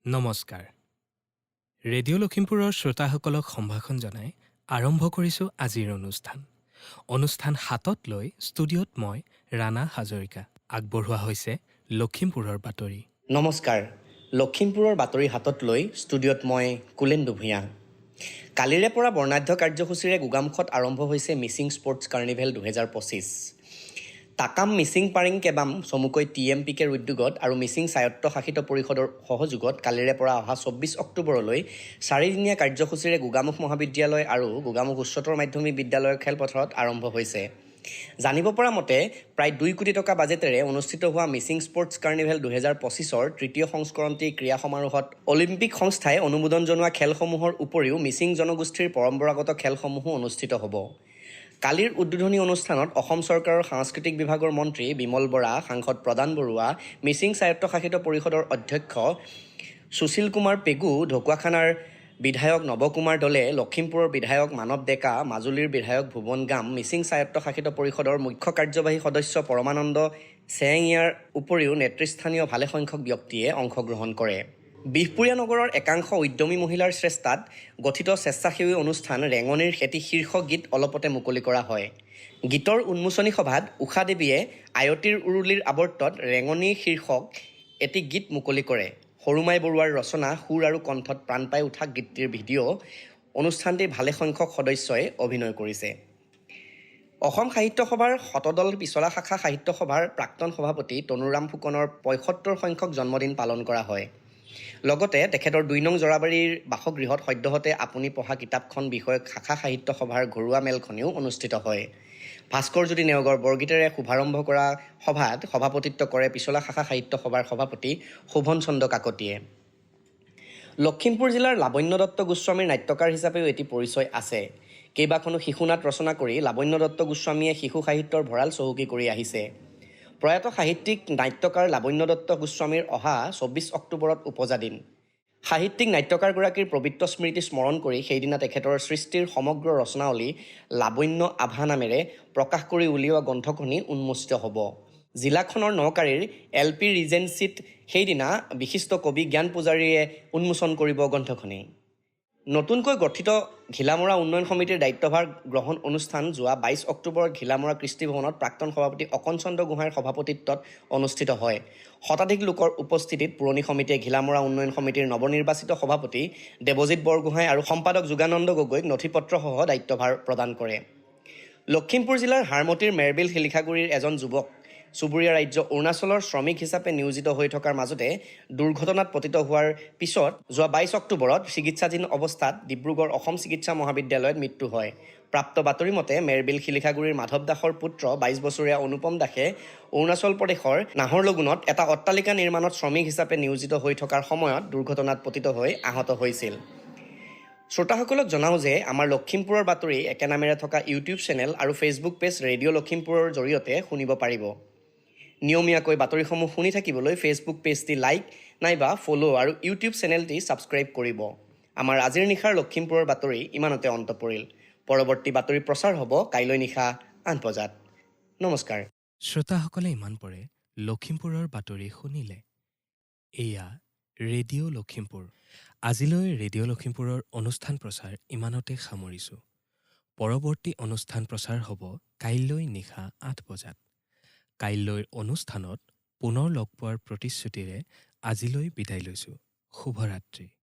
নমস্কাৰ। ৰেডিঅ' লখিমপুৰৰ শ্ৰোতাসকলক সম্ভাষণ জনাই আৰম্ভ কৰিছোঁ আজিৰ অনুষ্ঠান। অনুষ্ঠান হাতত লৈ ষ্টুডিঅ'ত মই ৰাণা হাজৰিকা। আগবঢ়োৱা হৈছে লখিমপুৰৰ বাতৰি। নমস্কাৰ। লখিমপুৰৰ বাতৰি হাতত লৈ ষ্টুডিঅ'ত মই কুলেন্দু ভূঞা। কালিৰে পৰা বৰ্ণাঢ্য কাৰ্যসূচীৰে গোগামুখত আৰম্ভ হৈছে মিচিং স্পৰ্টছ কাৰ্নিভেল 2025। টাকাম মিচিং পাৰিং কেবাম চমুকৈ TMPKৰ উদ্যোগত আৰু মিচিং স্বায়ত্তশাসিত পৰিষদৰ সহযোগত কালিৰে পৰা অহা 24 অক্টোবৰলৈ 4দিনীয়া কাৰ্যসূচীৰে গোগামুখ মহাবিদ্যালয় আৰু গোগামুখ উচ্চতৰ মাধ্যমিক বিদ্যালয়ৰ খেলপথাৰত আৰম্ভ হৈছে। জানিব পৰা মতে প্ৰায় 2 কোটি টকা বাজেটেৰে অনুষ্ঠিত হোৱা মিচিং স্পৰ্টছ কাৰ্নিভেল 2025ৰ তৃতীয় সংস্কৰণটিৰ ক্ৰীড়া সমাৰোহত অলিম্পিক সংস্থাই অনুমোদন জনোৱা খেলসমূহৰ উপৰিও মিচিং জনগোষ্ঠীৰ পৰম্পৰাগত খেলসমূহো অনুষ্ঠিত হ'ব। কালিৰ উদ্বোধনী অনুষ্ঠানত অসম চৰকাৰৰ সাংস্কৃতিক বিভাগৰ মন্ত্ৰী বিমল বৰা, সাংসদ প্ৰদান বৰুৱা, মিচিং স্বায়ত্তশাসিত পৰিষদৰ অধ্যক্ষ সুশীল কুমাৰ পেগু, ঢকুৱাখানাৰ বিধায়ক নৱকুমাৰ দলে, লখিমপুৰৰ বিধায়ক মানৱ ডেকা, মাজুলীৰ বিধায়ক ভুৱন গাম, মিচিং স্বায়ত্তশাসিত পৰিষদৰ মুখ্য কাৰ্যবাহী সদস্য পৰমানন্দ চেংয়াৰ উপৰিও নেতৃস্থানীয় ভালেসংখ্যক ব্যক্তিয়ে অংশগ্ৰহণ কৰে। বিহপুৰীয়া নগৰৰ একাংশ উদ্যমী মহিলাৰ শ্ৰেষ্ঠাত গঠিত স্বেচ্ছাসেৱী অনুষ্ঠান ৰেঙনিৰ খেতি শীৰ্ষক গীত অলপতে মুকলি কৰা হয়। গীতৰ উন্মোচনী সভাত ঊষা দেৱীয়ে আয়তীৰ উৰুলিৰ আৱৰ্তত ৰেঙনি শীৰ্ষক এটি গীত মুকলি কৰে। সৰুমাই বৰুৱাৰ ৰচনা, সুৰ আৰু কণ্ঠত প্ৰাণ পাই উঠা গীতটিৰ ভিডিঅ' অনুষ্ঠানটিৰ ভালেসংখ্যক সদস্যই অভিনয় কৰিছে। অসম সাহিত্য সভাৰ শতদল পিছলা শাখা সাহিত্য সভাৰ প্ৰাক্তন সভাপতি তনুৰাম ফুকনৰ ৭৫ সংখ্যক জন্মদিন পালন কৰা হয়। লগতে তেখেতৰ ২ নং জৰাবাৰীৰ বাসগৃহত সদ্যহতে আপুনি পঢ়া কিতাপখন বিষয়ক শাখা সাহিত্য সভাৰ ঘৰুৱা মেলখনিও অনুষ্ঠিত হয়। ভাস্কৰজ্যোতি নেওগৰ বৰগীতেৰে শুভাৰম্ভ কৰা সভাত সভাপতিত্ব কৰে পিছলা শাখা সাহিত্য সভাৰ সভাপতি শোভন চন্দ্ৰ কাকতিয়ে। লখিমপুৰ জিলাৰ লাৱণ্য দত্ত গোস্বামীৰ নাট্যকাৰ হিচাপেও এটি পৰিচয় আছে। কেইবাখনো শিশুনাট ৰচনা কৰি লাৱণ্য দত্ত গোস্বামীয়ে শিশু সাহিত্যৰ ভঁৰাল চহকী কৰি আহিছে। প্ৰয়াত সাহিত্যিক নাট্যকাৰ লাৱণ্য দত্ত গোস্বামীৰ অহা 24 অক্টোবৰত উপজা দিন। সাহিত্যিক নাট্যকাৰগৰাকীৰ পবিত্ৰ স্মৃতি স্মৰণ কৰি সেইদিনা তেখেতৰ সৃষ্টিৰ সমগ্ৰ ৰচনাৱলী লাৱণ্য আভা নামেৰে প্ৰকাশ কৰি উলিওৱা গ্ৰন্থখনি উন্মোচিত হ'ব। জিলাখনৰ নকাৰীৰ LP ৰিজেঞ্চিত সেইদিনা বিশিষ্ট কবি জ্ঞান পূজাৰীয়ে উন্মোচন কৰিব গ্ৰন্থখনি। নতুনকৈ গঠিত ঘিলামৰা উন্নয়ন সমিতিৰ দায়িত্বভাৰ গ্ৰহণ অনুষ্ঠান যোৱা 22 অক্টোবৰত ঘিলামৰা কৃষ্টি ভৱনত প্ৰাক্তন সভাপতি অকণ চন্দ্ৰ গোহাঁইৰ সভাপতিত্বত অনুষ্ঠিত হয়। শতাধিক লোকৰ উপস্থিতিত পুৰণি সমিতিয়ে ঘিলামৰা উন্নয়ন সমিতিৰ নৱনিৰ্বাচিত সভাপতি দেৱজিৎ বৰগোহাঁই আৰু সম্পাদক যোগানন্দ গগৈক নথিপত্ৰসহ দায়িত্বভাৰ প্ৰদান কৰে। লখিমপুৰ জিলাৰ হাৰমতিৰ মেৰবিল শিলিখাগুৰিৰ এজন যুৱক চুবুৰীয়া ৰাজ্য অৰুণাচলৰ শ্ৰমিক হিচাপে নিয়োজিত হৈ থকাৰ মাজতে দুৰ্ঘটনাত পতিত হোৱাৰ পিছত যোৱা 22 অক্টোবৰত চিকিৎসাধীন অৱস্থাত ডিব্ৰুগড় অসম চিকিৎসা মহাবিদ্যালয়ত মৃত্যু হয়। প্ৰাপ্ত বাতৰি মতে মেৰবিল শিলিখাগুৰিৰ মাধৱ দাসৰ পুত্ৰ 22 বছৰীয়া অনুপম দাসে অৰুণাচল প্ৰদেশৰ নাহৰলগুণত এটা অট্টালিকা নিৰ্মাণত শ্ৰমিক হিচাপে নিয়োজিত হৈ থকাৰ সময়ত দুৰ্ঘটনাত পতিত হৈ আহত হৈছিল। শ্ৰোতাসকলক জনাওঁ যে আমাৰ লখিমপুৰৰ বাতৰি একেনামেৰে থকা ইউটিউব চেনেল আৰু ফেচবুক পেজ ৰেডিঅ' লখিমপুৰৰ জৰিয়তে শুনিব পাৰিব। নিয়মীয়াকৈ বাতৰিসমূহ শুনি থাকিবলৈ ফেচবুক পেজটি লাইক নাইবা ফ'ল' আৰু ইউটিউব চেনেলটি ছাবস্ক্ৰাইব কৰিব। আমাৰ আজিৰ নিশাৰ লখিমপুৰৰ বাতৰি ইমানতে অন্ত পৰিল। পৰৱৰ্তী বাতৰি প্ৰচাৰ হ'ব কাইলৈ নিশা 8 বজাত। নমস্কাৰ। শ্ৰোতাসকলে ইমান পৰে লখিমপুৰৰ বাতৰি শুনিলে। এয়া ৰেডিঅ' লখিমপুৰ। আজিলৈ ৰেডিঅ' লখিমপুৰৰ অনুষ্ঠান প্ৰচাৰ ইমানতে সামৰিছোঁ। পৰৱৰ্তী অনুষ্ঠান প্ৰচাৰ হ'ব কাইলৈ নিশা 8 বজাত। কাইলৈৰ অনুষ্ঠানত পুনৰ লগ পোৱাৰ প্ৰতিশ্ৰুতিৰে আজিলৈ বিদায় লৈছোঁ। শুভৰাত্ৰি।